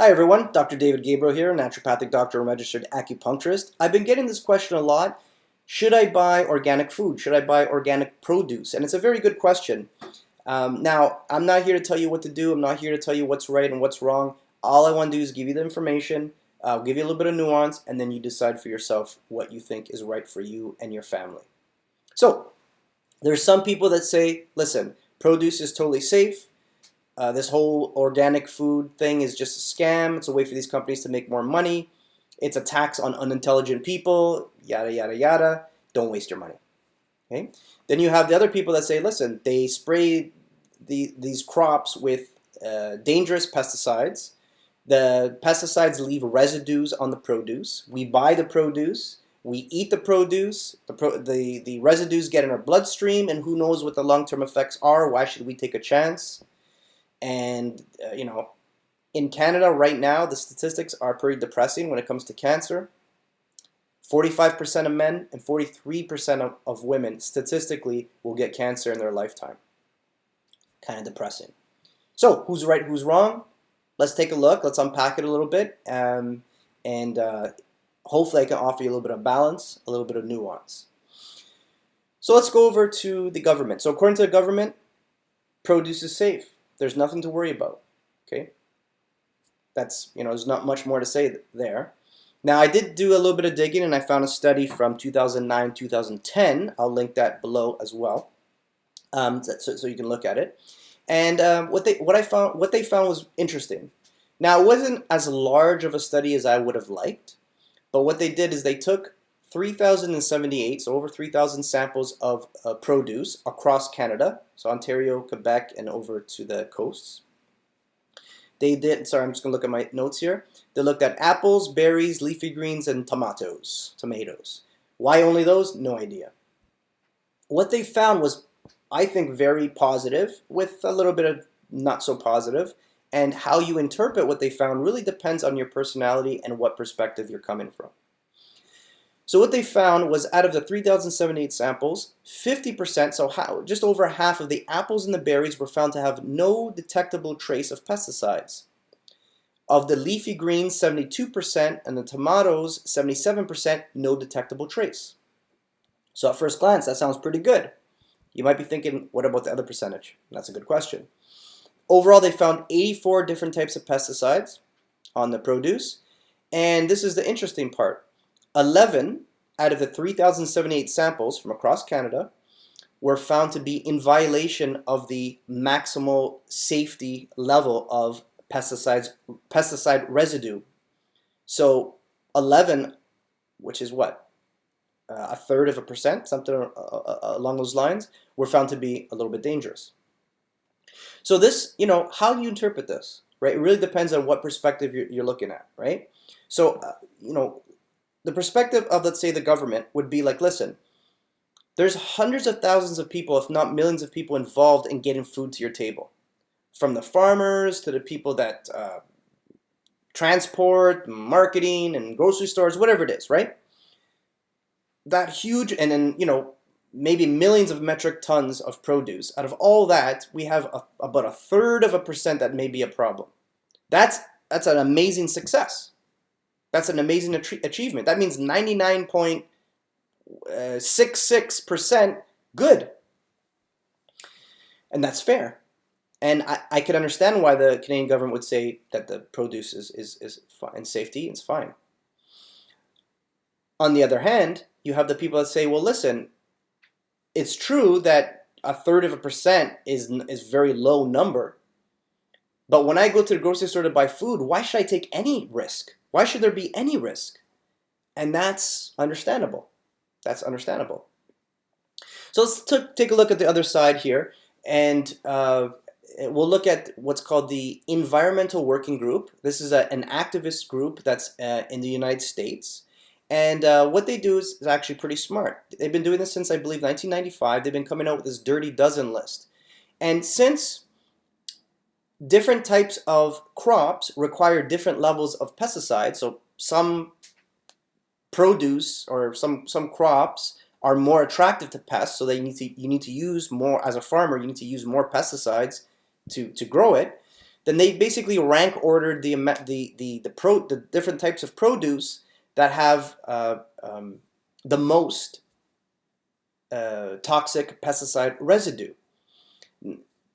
Hi everyone, Dr. David Gabriel here, naturopathic doctor and registered acupuncturist. I've been getting this question a lot. Should I buy organic food? Should I buy organic produce? And it's a very good question. Now, I'm not here to tell you what to do. I'm not here to tell you what's right and what's wrong. All I want to do is give you the information, give you a little bit of nuance, and then you decide for yourself what you think is right for you and your family. So, there's some people that say, listen, produce is totally safe. This whole organic food thing is just a scam. It's a way for these companies to make more money. It's a tax on unintelligent people, yada, yada, yada. Don't waste your money. Okay? Then you have the other people that say, listen, they spray these crops with dangerous pesticides. The pesticides leave residues on the produce. We buy the produce. We eat the produce. The residues get in our bloodstream, and who knows what the long-term effects are. Why should we take a chance? And, in Canada right now, the statistics are pretty depressing when it comes to cancer. 45% of men and 43% of women statistically will get cancer in their lifetime. Kind of depressing. So, who's right, who's wrong? Let's take a look. Let's unpack it a little bit. Hopefully I can offer you a little bit of balance, a little bit of nuance. So let's go over to the government. So according to the government, produce is safe. There's nothing to worry about, okay? That's, there's not much more to say there. Now, I did do a little bit of digging, and I found a study from 2009, 2010. I'll link that below as well, so you can look at it. And what they found was interesting. Now, it wasn't as large of a study as I would have liked, but what they did is they took 3,078, so over 3,000 samples of produce across Canada, so Ontario, Quebec, and over to the coasts. They did, sorry, I'm just going to look at my notes here. They looked at apples, berries, leafy greens, and tomatoes. Why only those? No idea. What they found was, I think, very positive with a little bit of not so positive, and how you interpret what they found really depends on your personality and what perspective you're coming from. So what they found was out of the 3,078 samples, 50%, so just over half of the apples and the berries were found to have no detectable trace of pesticides. Of the leafy greens, 72%, and the tomatoes, 77%, no detectable trace. So at first glance, that sounds pretty good. You might be thinking, what about the other percentage? That's a good question. Overall, they found 84 different types of pesticides on the produce, and this is the interesting part. 11 out of the 3,078 samples from across Canada were found to be in violation of the maximal safety level of pesticide residue. So 11, which is what? A third of a percent, something along those lines, were found to be a little bit dangerous. So this, how do you interpret this, right? It really depends on what perspective you're looking at, right? So, the perspective of, let's say, the government would be like, listen, there's hundreds of thousands of people, if not millions of people involved in getting food to your table. From the farmers to the people that transport, marketing, and grocery stores, whatever it is, right? That huge, and then, maybe millions of metric tons of produce. Out of all that, we have about a third of a percent that may be a problem. That's an amazing success. That's an amazing achievement. That means 99.66% good. And that's fair. And I can understand why the Canadian government would say that the produce is fine, safety is fine. On the other hand, you have the people that say, well, listen, it's true that a third of a percent is very low number. But when I go to the grocery store to buy food, why should I take any risk? Why should there be any risk? And that's understandable. That's understandable. So let's take a look at the other side here, and we'll look at what's called the Environmental Working Group. This is an activist group that's in the United States. And what they do is actually pretty smart. They've been doing this since, I believe, 1995. They've been coming out with this Dirty Dozen list. And since different types of crops require different levels of pesticides, so some produce or some crops are more attractive to pests, so you need to use more, as a farmer, you need to use more pesticides to grow it. then they basically rank ordered the different types of produce that have the most toxic pesticide residue.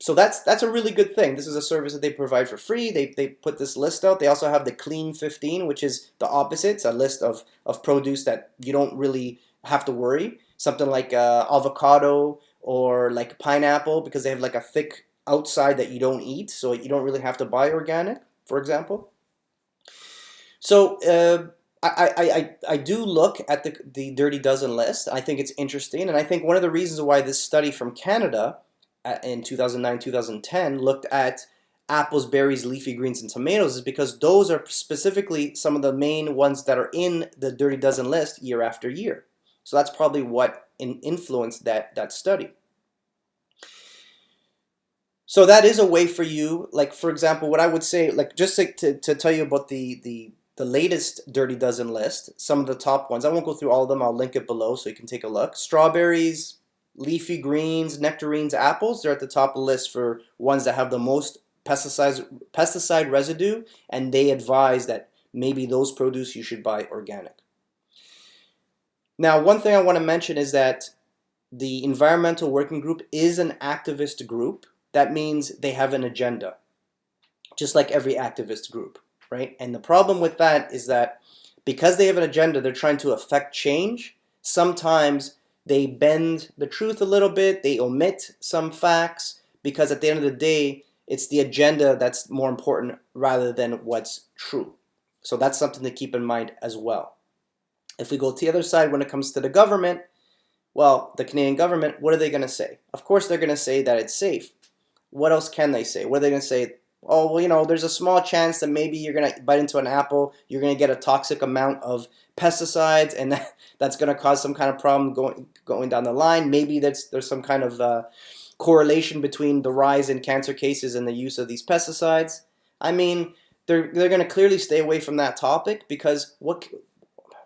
So that's a really good thing. This is a service that they provide for free. They put this list out. They also have the Clean 15, which is the opposite. It's a list of produce that you don't really have to worry. Something like avocado or like pineapple, because they have like a thick outside that you don't eat, so you don't really have to buy organic, for example. So I do look at the Dirty Dozen list. I think it's interesting, and I think one of the reasons why this study from Canada in 2009, 2010 looked at apples, berries, leafy greens, and tomatoes is because those are specifically some of the main ones that are in the Dirty Dozen list year after year. So that's probably what influenced that study. So that is a way for you, like for example, what I would say, like just to tell you about the latest Dirty Dozen list, some of the top ones. I won't go through all of them. I'll link it below so you can take a look. Strawberries, leafy greens, nectarines, apples, they're at the top of the list for ones that have the most pesticide residue, and they advise that maybe those produce you should buy organic. Now, one thing I want to mention is that the Environmental Working Group is an activist group. That means they have an agenda, just like every activist group, right? And the problem with that is that because they have an agenda, they're trying to affect change. Sometimes they bend the truth a little bit, they omit some facts, because at the end of the day, it's the agenda that's more important rather than what's true. So that's something to keep in mind as well. If we go to the other side, when it comes to the government, well, the Canadian government, what are they going to say? Of course, they're going to say that it's safe. What else can they say? What are they going to say? Oh, well, you know, there's a small chance that maybe you're going to bite into an apple, you're going to get a toxic amount of pesticides, and that's going to cause some kind of problem going down the line. Maybe there's some kind of correlation between the rise in cancer cases and the use of these pesticides. I mean, they're going to clearly stay away from that topic because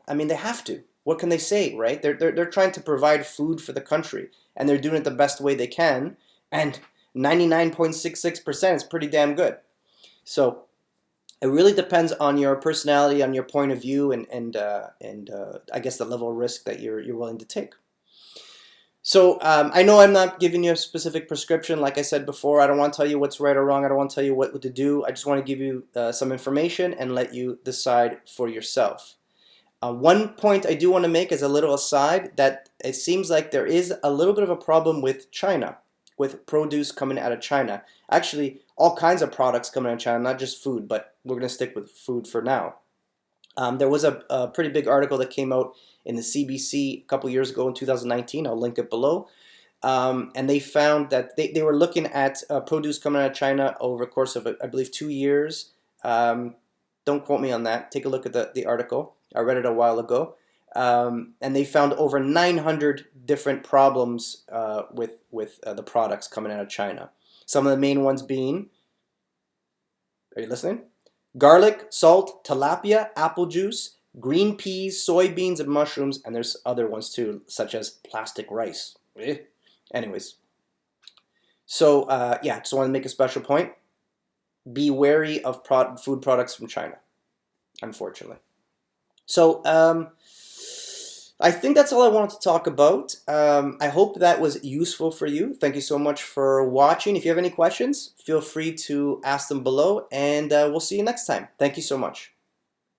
they have to. What can they say, right? They're trying to provide food for the country, and they're doing it the best way they can, and 99.66% is pretty damn good. So it really depends on your personality, on your point of view, and I guess the level of risk that you're willing to take. So I know I'm not giving you a specific prescription. Like I said before, I don't want to tell you what's right or wrong. I don't want to tell you what to do. I just want to give you some information and let you decide for yourself. One point I do want to make as a little aside, that it seems like there is a little bit of a problem with China, with produce coming out of China. Actually, all kinds of products coming out of China, not just food, but we're going to stick with food for now. There was a pretty big article that came out in the CBC a couple years ago in 2019. I'll link it below. And they found that they were looking at produce coming out of China over the course of, I believe, 2 years. Don't quote me on that. Take a look at the article. I read it a while ago. And they found over 900 different problems with the products coming out of China. Some of the main ones being, are you listening? Garlic, salt, tilapia, apple juice, green peas, soybeans, and mushrooms, and there's other ones too, such as plastic rice. Anyways, so just want to make a special point. Be wary of food products from China, unfortunately. So I think that's all I wanted to talk about. I hope that was useful for you. Thank you so much for watching. If you have any questions, feel free to ask them below, and we'll see you next time. Thank you so much.